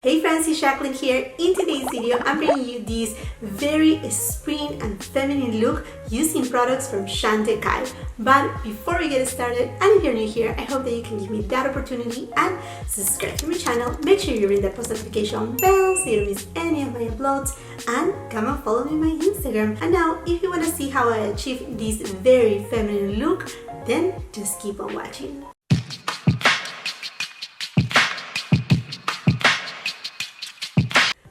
Hey friends, it's Jacqueline here. In today's video, I'm bringing you this very spring and feminine look using products from Chantecaille. But before we get started, and if you're new here, I hope that you can give me that opportunity and subscribe to my channel. Make sure you ring the post notification bell so you don't miss any of my uploads, and come and follow me on my Instagram. And now, if you want to see how I achieve this very feminine look, then just keep on watching.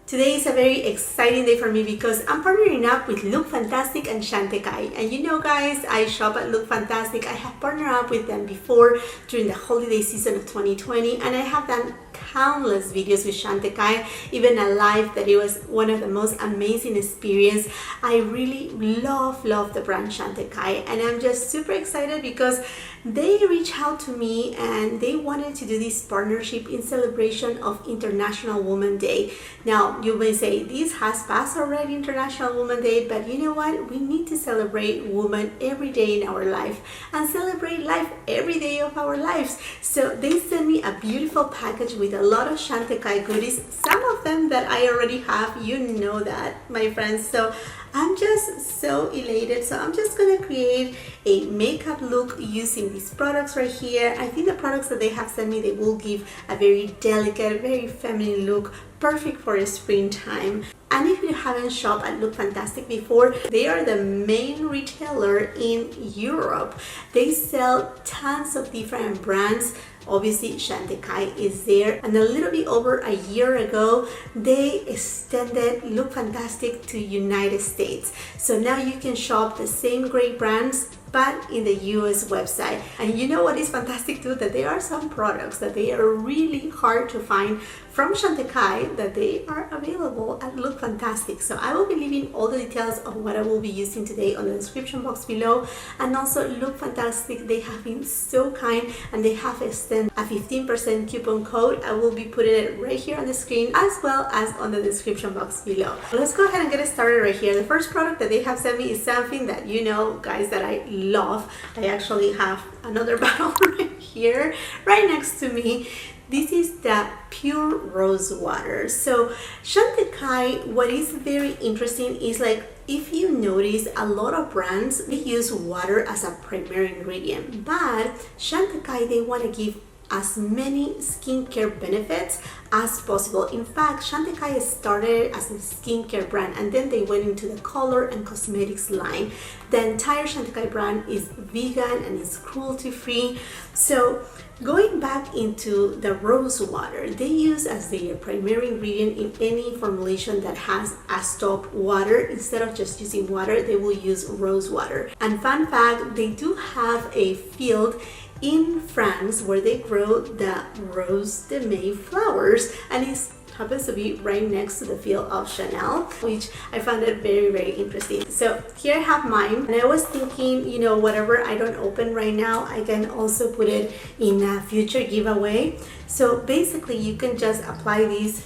Today is a very exciting day for me because I'm partnering up with LOOKFANTASTIC and Chantecaille. And you know guys, I shop at LOOKFANTASTIC. I have partnered up with them before during the holiday season of 2020, and I have done countless videos with Chantecaille, even a live that it was one of the most amazing experience. I really love the brand Chantecaille, and I'm just super excited because they reached out to me and they wanted to do this partnership in celebration of International Women's Day. Now you may say this has passed already, International Women's Day, but you know what, we need to celebrate women every day in our life and celebrate life every day of our lives. So they sent me a beautiful package with a lot of Chantecaille goodies, some of them that I already have, you know that, my friends. So I'm just so elated. So I'm just gonna create a makeup look using these products right here. I think the products that they have sent me, they will give a very delicate, very feminine look, perfect for springtime. And if you haven't shopped at LOOKFANTASTIC before, they are the main retailer in Europe. They sell tons of different brands. Obviously Chantecaille is there, and a little bit over a year ago they extended LOOKFANTASTIC to United States. So now you can shop the same great brands but in the US website. And you know what is fantastic too, that there are some products that they are really hard to find from Chantecaille that they are available at LOOKFANTASTIC. So I will be leaving all the details of what I will be using today on the description box below. And also LOOKFANTASTIC, they have been so kind and they have extended a 15% coupon code. I will be putting it right here on the screen as well as on the description box below. Let's go ahead and get started right here. The first product that they have sent me is something that you know guys that I love. I actually have another bottle right here right next to me. This is the pure rose water. So Chantecaille, what is very interesting is, like, if you notice, a lot of brands, they use water as a primary ingredient, but Chantecaille, they want to give as many skincare benefits as possible. In fact, Chantecaille started as a skincare brand and then they went into the color and cosmetics line. The entire Chantecaille brand is vegan and is cruelty free. So going back into the rose water, they use as their primary ingredient in any formulation that has a stop water. Instead of just using water, they will use rose water. And fun fact, they do have a field in France where they grow the Rose de May flowers, and it happens to be right next to the field of Chanel, which I found it very interesting. So here I have mine, and I was thinking, you know, whatever I don't open right now, I can also put it in a future giveaway. So basically you can just apply these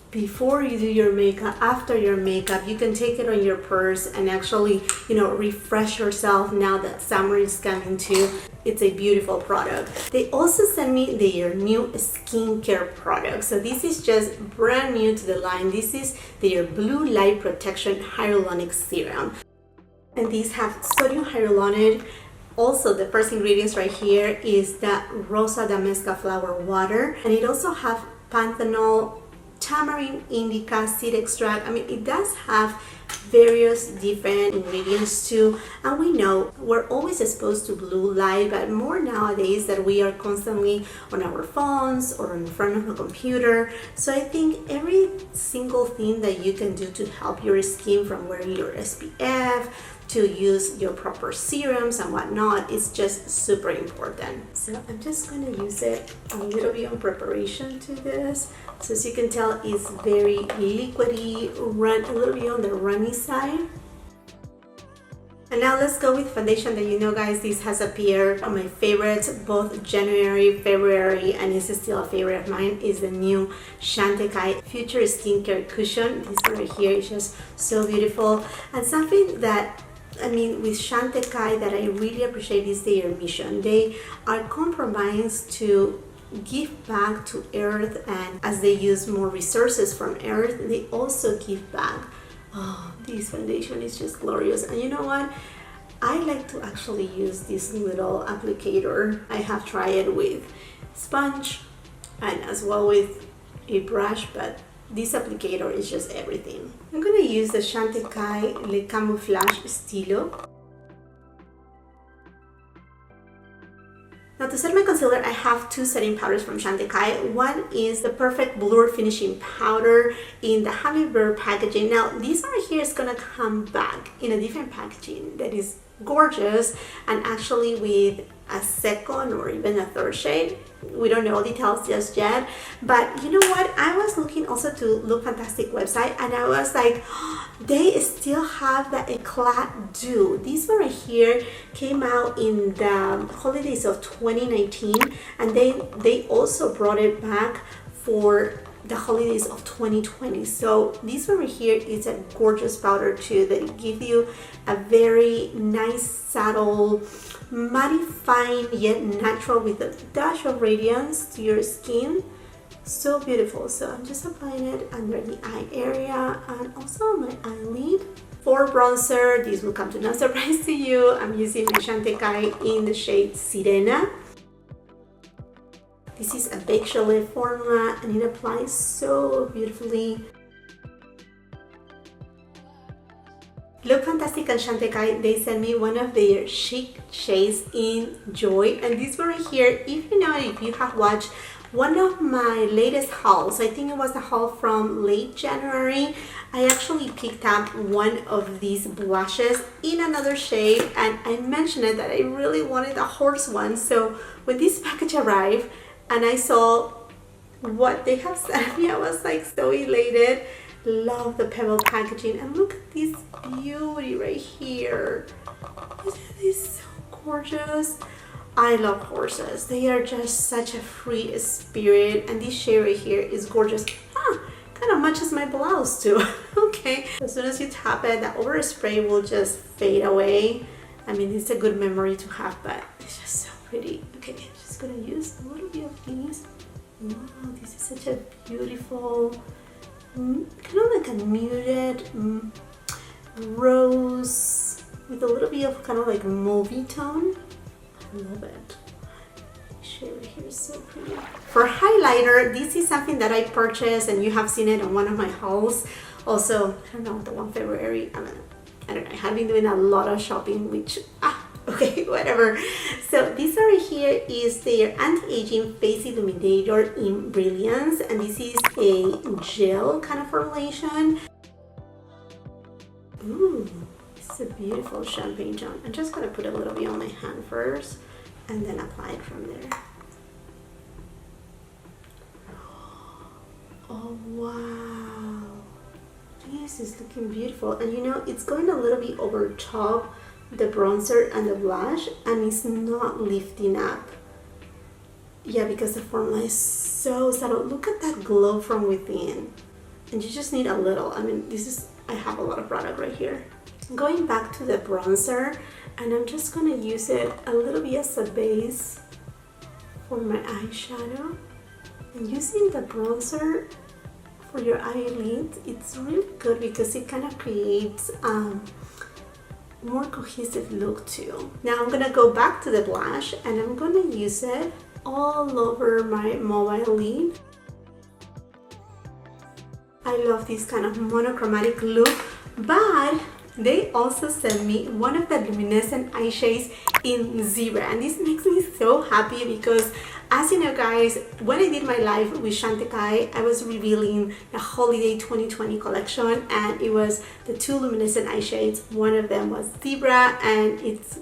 before you do your makeup, after your makeup. You can take it on your purse and actually, you know, refresh yourself now that summer is coming too. It's a beautiful product. They also sent me their new skincare product. So this is just brand new to the line. This is their Blue Light Protection Hyaluronic Serum. And these have sodium hyaluronic. Also, the first ingredients right here is the Rosa Damesca flower water. And it also have panthenol, tamarind indica, seed extract. I mean, it does have various different ingredients too, and we know we're always exposed to blue light, but more nowadays that we are constantly on our phones or in front of a computer. So I think every single thing that you can do to help your skin, from wearing your SPF to use your proper serums and whatnot, is just super important. So I'm just going to use it a little bit on preparation to this. So as you can tell, it's very liquidy, a little bit on the runny side. And now let's go with foundation that you know guys, this has appeared on my favorites both January, February, and it's still a favorite of mine, is the new Chantecaille Future Skincare Cushion. This one right here is just so beautiful, and something that, I mean, with Chantecaille that I really appreciate is their mission. They are compromised to give back to earth, and as they use more resources from earth, they also give back. Oh, this foundation is just glorious. And you know what? I like to actually use this little applicator. I have tried it with sponge and as well with a brush, but this applicator is just everything. I'm gonna use the Chantecaille Le Camouflage Stylo. Now to set my concealer, I have two setting powders from Chantecaille. One is the Perfect Blur Finishing Powder in the Hummingbird packaging. Now this one here is gonna come back in a different packaging that is gorgeous, and actually with a second or even a third shade. We don't know details just yet, but you know what? I was looking also to Look Fantastic website, and I was like, oh, they still have the Eclat Dew. This one right here came out in the holidays of 2019, and they also brought it back for the holidays of 2020. So this one right here is a gorgeous powder too, that gives you a very nice subtle mattifying yet natural with a dash of radiance to your skin. So beautiful. So I'm just applying it under the eye area and also on my eyelid. For bronzer, this will come to no surprise to you, I'm using my Chantecaille in the shade Sirena. This is a Bake Chalet formula and it applies so beautifully. Look Fantastic and Chantecaille, they sent me one of their chic shades in Joy, and this one right here, if you have watched one of my latest hauls, I think it was a haul from late January, I actually picked up one of these blushes in another shade, and I mentioned it that I really wanted a horse one. So when this package arrived and I saw what they have sent me, I was like so elated. Love the pebble packaging, and look at this beauty right here. Isn't this so gorgeous? I love horses. They are just such a free spirit, and this shade right here is gorgeous. Kind of matches my blouse too. Okay, as soon as you tap it, the overspray will just fade away. I mean, it's a good memory to have, but it's just so pretty. Okay, I'm just gonna use a little bit of these. Wow, this is such a beautiful, kind of like a muted rose with a little bit of kind of like movie tone. I love it. This shade right here is so pretty. For highlighter, this is something that I purchased, and you have seen it on one of my hauls. Also, I don't know, the one February. I don't know. I have been doing a lot of shopping, which okay, whatever. So this one right here is their anti-aging face illuminator in Brilliance, and this is a gel kind of formulation. Ooh, it's a beautiful champagne tone. I'm just gonna put a little bit on my hand first and then apply it from there. Oh wow, this is looking beautiful, and you know, it's going a little bit over top the bronzer and the blush, and it's not lifting up. Yeah, because the formula is so subtle. Look at that glow from within, and you just need a little. I mean, I have a lot of product right here. Going back to the bronzer, and I'm just gonna use it a little bit as a base for my eyeshadow. And using the bronzer for your eyelid, it's really good because it kind of creates more cohesive look too. Now I'm gonna go back to the blush, and I'm gonna use it all over my mobile lid. I love this kind of monochromatic look, but they also sent me one of the luminescent eye shades in Zebra, and this makes me so happy because, as you know guys, when I did my live with Chantecaille, I was revealing the holiday 2020 collection, and it was the two luminescent eye shades. One of them was Zebra, and it's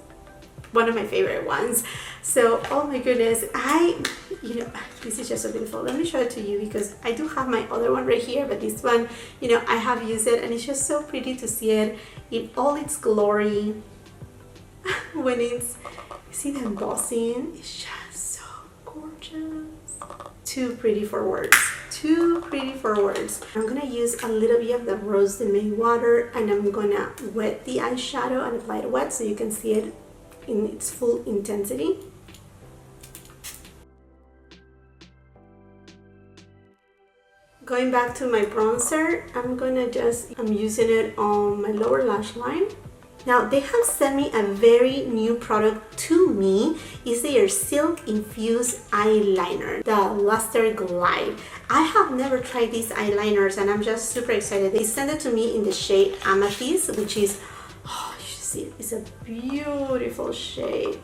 one of my favorite ones. So, oh my goodness, this is just so beautiful. Let me show it to you because I do have my other one right here, but this one, I have used it, and it's just so pretty to see it in all its glory. When you see the embossing, it's just so gorgeous. Too pretty for words. Too pretty for words. I'm gonna use a little bit of the Rose de May water, and I'm gonna wet the eyeshadow and apply it wet so you can see it in its full intensity. Going back to my bronzer, I'm using it on my lower lash line. Now they have sent me a very new product to me. It's their silk infused eyeliner, the Luster Glide. I have never tried these eyeliners and I'm just super excited. They sent it to me in the shade Amethyst, which is, oh, you should see it. It's a beautiful shade.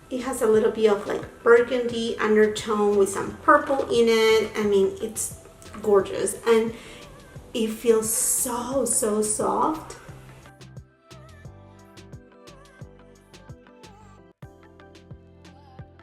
It has a little bit of like burgundy undertone with some purple in it. I mean, it's gorgeous and it feels so soft.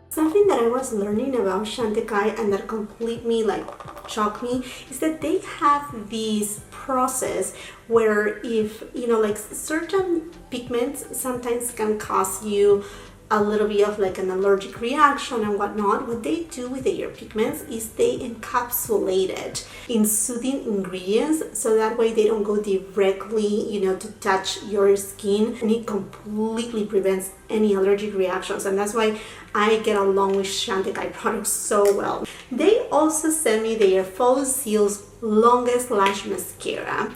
Something that I was learning about Chantecaille and that completely like shocked me is that they have this process where if you know, like certain pigments sometimes can cause you a little bit of like an allergic reaction and whatnot. What they do with their pigments is they encapsulate it in soothing ingredients, so that way they don't go directly, you know, to touch your skin, and it completely prevents any allergic reactions. And that's why I get along with Chantecaille products so well. They also sent me their Faux Seals Longest Lash Mascara,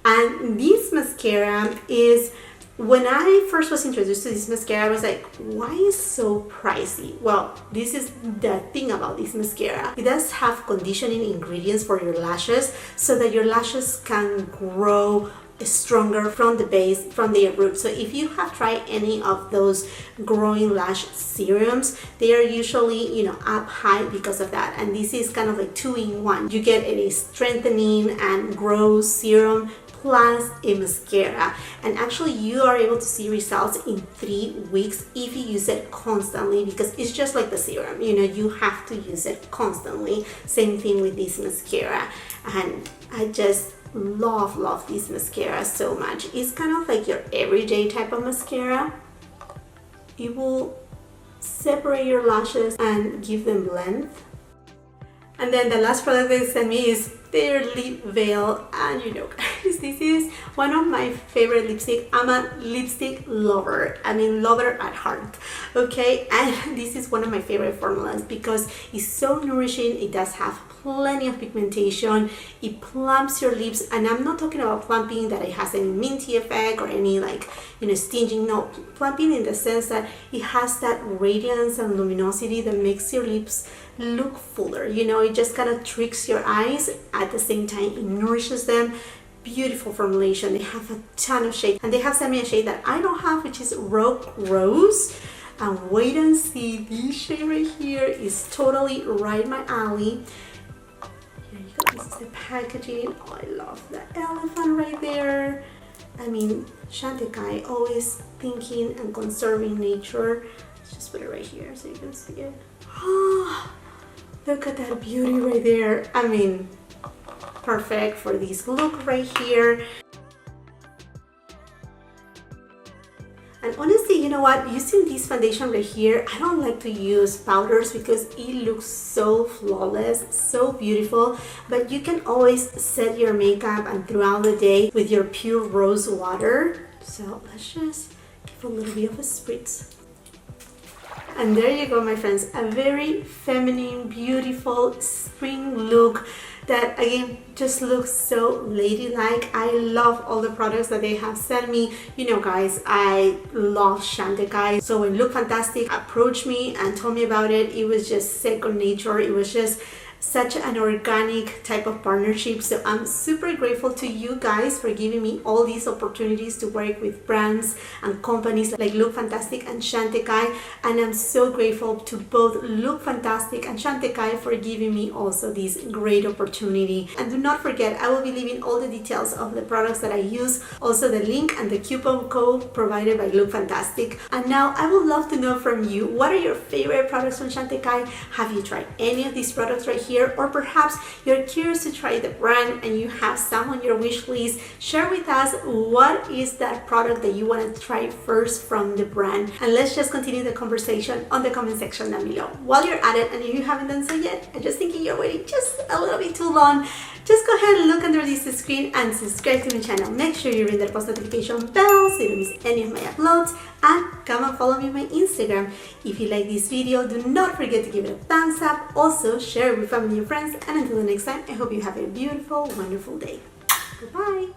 and this mascara is, when I first was introduced to this mascara, I was like, why is it so pricey? Well, this is the thing about this mascara. It does have conditioning ingredients for your lashes so that your lashes can grow stronger from the base, from their root. So if you have tried any of those growing lash serums, they are usually, you know, up high because of that. And this is kind of like 2-in-1. You get a strengthening and grow serum plus a mascara, and actually you are able to see results in 3 weeks if you use it constantly, because it's just like the serum, you know, you have to use it constantly. Same thing with this mascara, and I just love this mascara so much. It's kind of like your everyday type of mascara. It will separate your lashes and give them length. And then the last product they sent me is their lip veil, and you know guys, this is one of my favorite lipstick. I'm a lipstick lover, I mean lover at heart, okay? And this is one of my favorite formulas because it's so nourishing. It does have plenty of pigmentation, it plumps your lips, and I'm not talking about plumping that it has any minty effect or any like, you know, stinging. No, plumping in the sense that it has that radiance and luminosity that makes your lips look fuller, you know, it just kind of tricks your eyes. At the same time, it nourishes them. Beautiful formulation. They have a ton of shades, and they have sent me a shade that I don't have, which is Rogue Rose. And wait and see, this shade right here is totally right my alley. Here you go, this is the packaging. Oh, I love the elephant right there. I mean, Chantecaille, always thinking and conserving nature. Let's just put it right here so you can see it. Oh, look at that beauty right there. I mean, perfect for this look right here. And honestly, you know what, using this foundation right here, I don't like to use powders because it looks so flawless, so beautiful. But you can always set your makeup and throughout the day with your pure rose water. So let's just give a little bit of a spritz. And there you go, my friends, a very feminine, beautiful spring look that again just looks so ladylike. I love all the products that they have sent me. You know guys, I love Chantecaille, so when Look Fantastic approached me and told me about it, it was just second nature. It was just such an organic type of partnership. So I'm super grateful to you guys for giving me all these opportunities to work with brands and companies like Look Fantastic and Chantecaille, and I'm so grateful to both Look Fantastic and Chantecaille for giving me also this great opportunity. And do not forget, I will be leaving all the details of the products that I use, also the link and the coupon code provided by Look Fantastic. And now I would love to know from you, what are your favorite products from Chantecaille? Have you tried any of these products right here? Or perhaps you're curious to try the brand and you have some on your wish list. Share with us what is that product that you want to try first from the brand, and let's just continue the conversation on the comment section down below. While you're at it, and if you haven't done so yet, I'm just thinking you're waiting just a little bit too long, just go ahead and look under this screen and subscribe to my channel. Make sure you ring the post notification bell so you don't miss any of my uploads. and come and follow me on my Instagram. If you like this video, do not forget to give it a thumbs up. Also, share it with family and friends. And until the next time, I hope you have a beautiful, wonderful day. Goodbye.